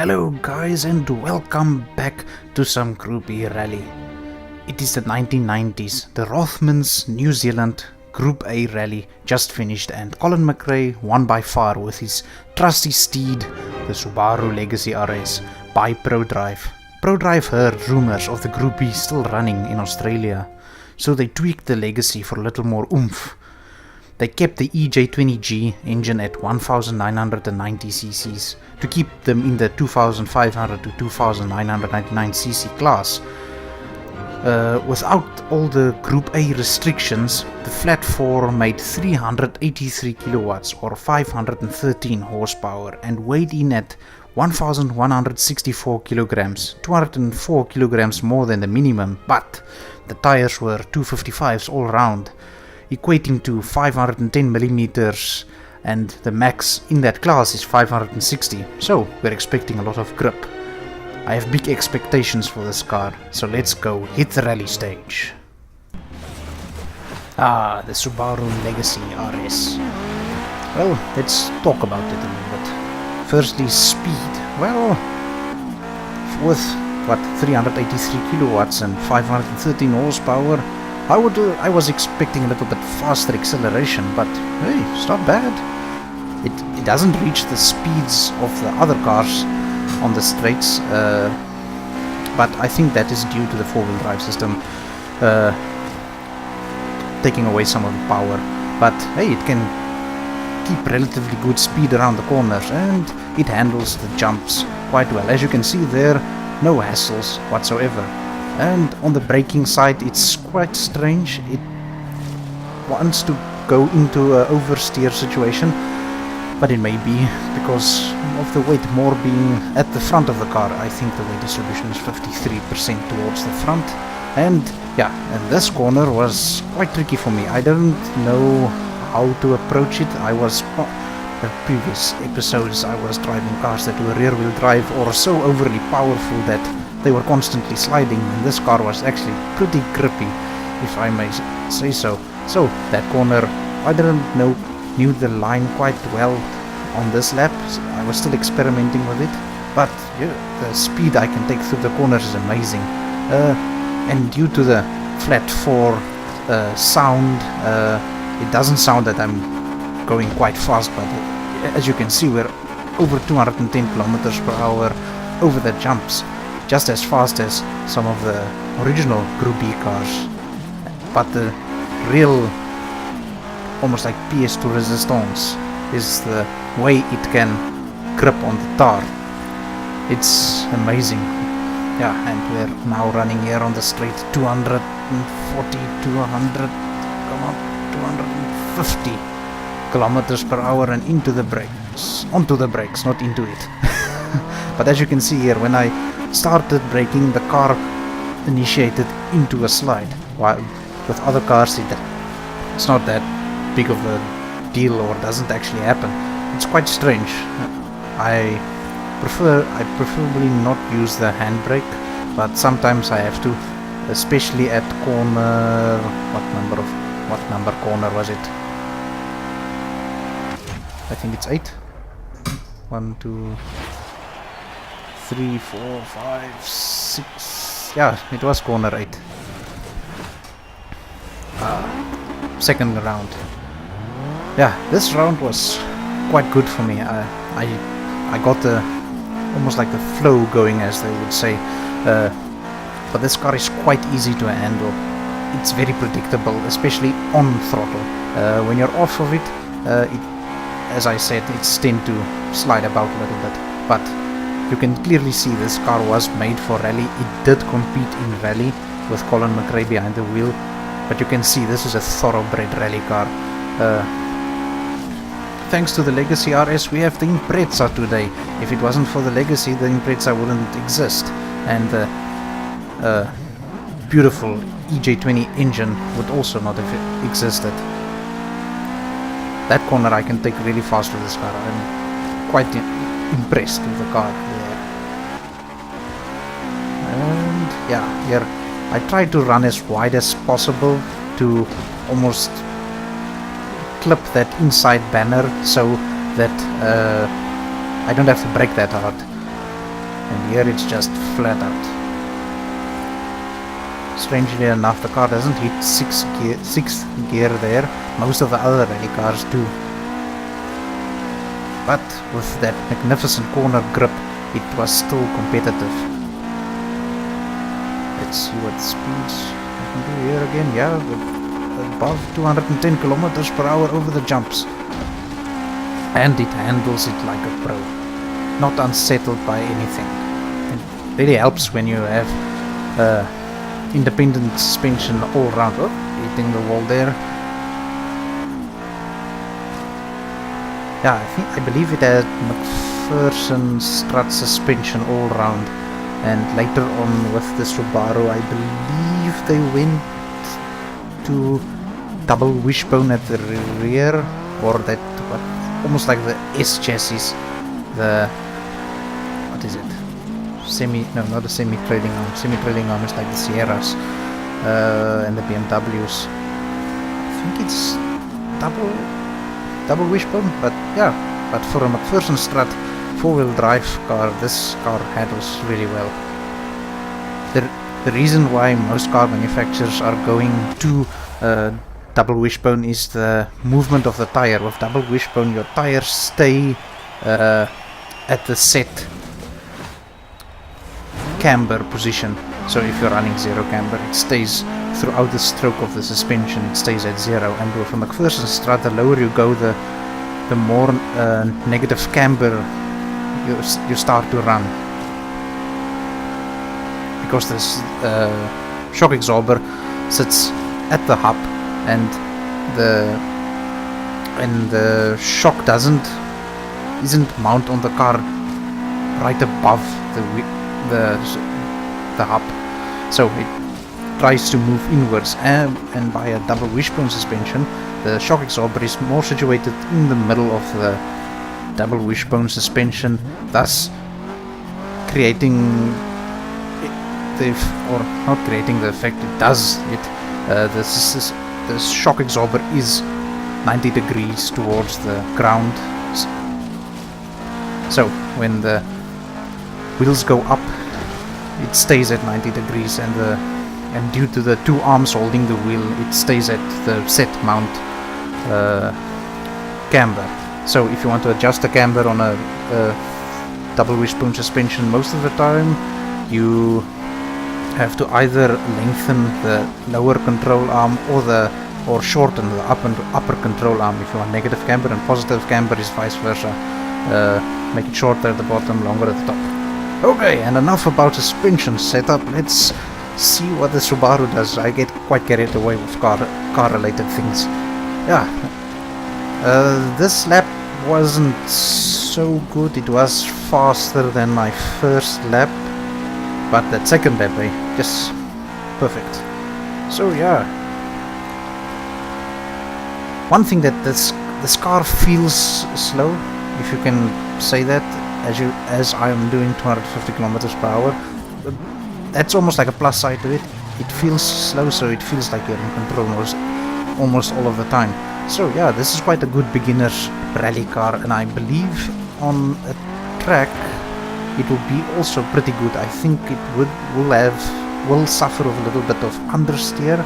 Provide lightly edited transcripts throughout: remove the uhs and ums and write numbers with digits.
Hello guys and welcome back to some Group E rally. It is the 1990s, the Rothmans New Zealand Group A rally just finished and Colin McRae won by far with his trusty steed, the Subaru Legacy RS, by ProDrive. ProDrive heard rumours of the Group B still running in Australia, so they tweaked the Legacy for a little more oomph. They kept the EJ20G engine at 1990 cc's to keep them in the 2500 to 2999 cc class. Without all the Group A restrictions, the flat 4 made 383 kilowatts or 513 horsepower and weighed in at 1164 kilograms, 204 kilograms more than the minimum, but the tires were 255s all round, equating to 510 millimeters, and the max in that class is 560, so we're expecting a lot of grip. I have big expectations for this car, so let's go hit the rally stage. The Subaru Legacy RS. Well, let's talk about it a little bit. Firstly, speed. Well, with 383 kilowatts and 513 horsepower, I was expecting a little bit faster acceleration, but hey, it's not bad. It doesn't reach the speeds of the other cars on the straights, but I think that is due to the four-wheel drive system taking away some of the power. But hey, it can keep relatively good speed around the corners, and it handles the jumps quite well. As you can see there, no hassles whatsoever. And on the braking side, it's quite strange. It wants to go into an oversteer situation, but it may be because of the weight more being at the front of the car. I think the weight distribution is 53% towards the front. And yeah, and this corner was quite tricky for me. I don't know how to approach it. The previous episodes I was driving cars that were rear wheel drive or so overly powerful that they were constantly sliding, and this car was actually pretty grippy, if I may say so. So that corner, I knew the line quite well on this lap. I was still experimenting with it, but yeah, the speed I can take through the corners is amazing. And due to the flat 4 sound, it doesn't sound that I'm going quite fast, but as you can see, we're over 210 kilometers per hour over the jumps, just as fast as some of the original Group B cars. But the real, almost like PS2 resistance, is the way it can grip on the tar. It's amazing. Yeah, and we're now running here on the straight 240, 200, come on, 250 kilometers per hour and onto the brakes, not into it. But as you can see here, when I started braking, the car initiated into a slide, while with other cars it's not that big of a deal, or doesn't actually happen. It's quite strange. I preferably not use the handbrake, but sometimes I have to, especially at corner, what number corner was it? I think it's 8. 1, 2, 3, 4, 5, 6. Yeah, it was corner 8. Second round. Yeah, this round was quite good for me. I got the almost like the flow going, as they would say. But this car is quite easy to handle. It's very predictable, especially on throttle. When you're off of it, as I said, it's tend to slide about a little bit. But you can clearly see this car was made for rally. It did compete in rally with Colin McRae behind the wheel, but you can see this is a thoroughbred rally car. Thanks to the Legacy RS, we have the Impreza today. If it wasn't for the Legacy, the Impreza wouldn't exist, and the beautiful EJ20 engine would also not have existed. That corner I can take really fast with this car. I'm quite impressed with the car there. And yeah, here I try to run as wide as possible to almost clip that inside banner so that I don't have to brake that hard. and here it's just flat out. Strangely enough, the car doesn't hit 6th gear there. Most of the other rally cars do. But with that magnificent corner grip, it was still competitive. Let's see what speeds I can do here again. Yeah, above 210 kilometers per hour over the jumps. And it handles it like a pro. Not unsettled by anything. It really helps when you have independent suspension all round. Oh, hitting the wall there. Yeah, I believe it had McPherson strut suspension all round. And later on with the Subaru, I believe they went to double wishbone at the rear, or that almost like the S chassis, the what is it? Not a semi-trailing arm. Semi-trailing arm is like the Sierras and the BMWs. I think it's double wishbone, but yeah. But for a McPherson strut 4-wheel drive car, this car handles really well. The reason why most car manufacturers are going to double wishbone is the movement of the tire. With double wishbone, your tires stay at the set camber position. So if you're running zero camber, it stays throughout the stroke of the suspension, it stays at zero. And with a McPherson strut, the lower you go, the more negative camber you start to run, because this shock absorber sits at the hub, and the shock isn't mount on the car right above the hub, so it tries to move inwards, and by a double wishbone suspension, the shock absorber is more situated in the middle of the double wishbone suspension, thus creating not creating the effect it does. The shock absorber is 90 degrees towards the ground, so when the wheels go up, it stays at 90 degrees, and due to the two arms holding the wheel, it stays at the set mount camber. So if you want to adjust the camber on a double wishbone suspension, most of the time you have to either lengthen the lower control arm or shorten the upper control arm. If you want negative camber, and positive camber is vice versa. Make it shorter at the bottom, longer at the top. Okay, and enough about suspension setup. Let's see what the Subaru does. I get quite carried away with car related things. Yeah, this lap wasn't so good. It was faster than my first lap, but that second lap, just perfect. So yeah, one thing that this car feels slow, if you can say that, as I am doing 250 kilometers per hour. That's almost like a plus side to it. It feels slow, so it feels like you're in control almost all of the time. So yeah, this is quite a good beginner's rally car, and I believe on a track it will be also pretty good. I think it will suffer with a little bit of understeer,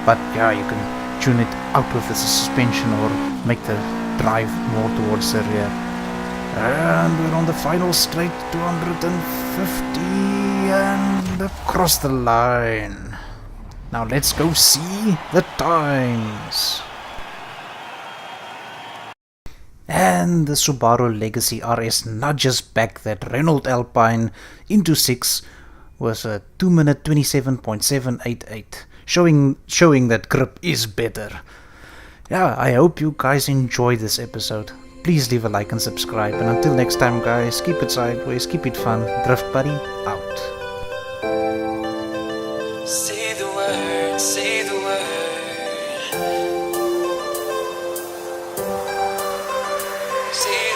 but yeah, you can tune it out with the suspension or make the drive more towards the rear. And we're on the final straight, 250, and across the line. Now let's go see the times. And the Subaru Legacy RS nudges back that Renault Alpine into 6 with a 2 minute 27.788, showing that grip is better. Yeah, I hope you guys enjoy this episode. Please leave a like and subscribe, and until next time guys, keep it sideways, keep it fun. DriftBuddy out. Say the word, say the word. Say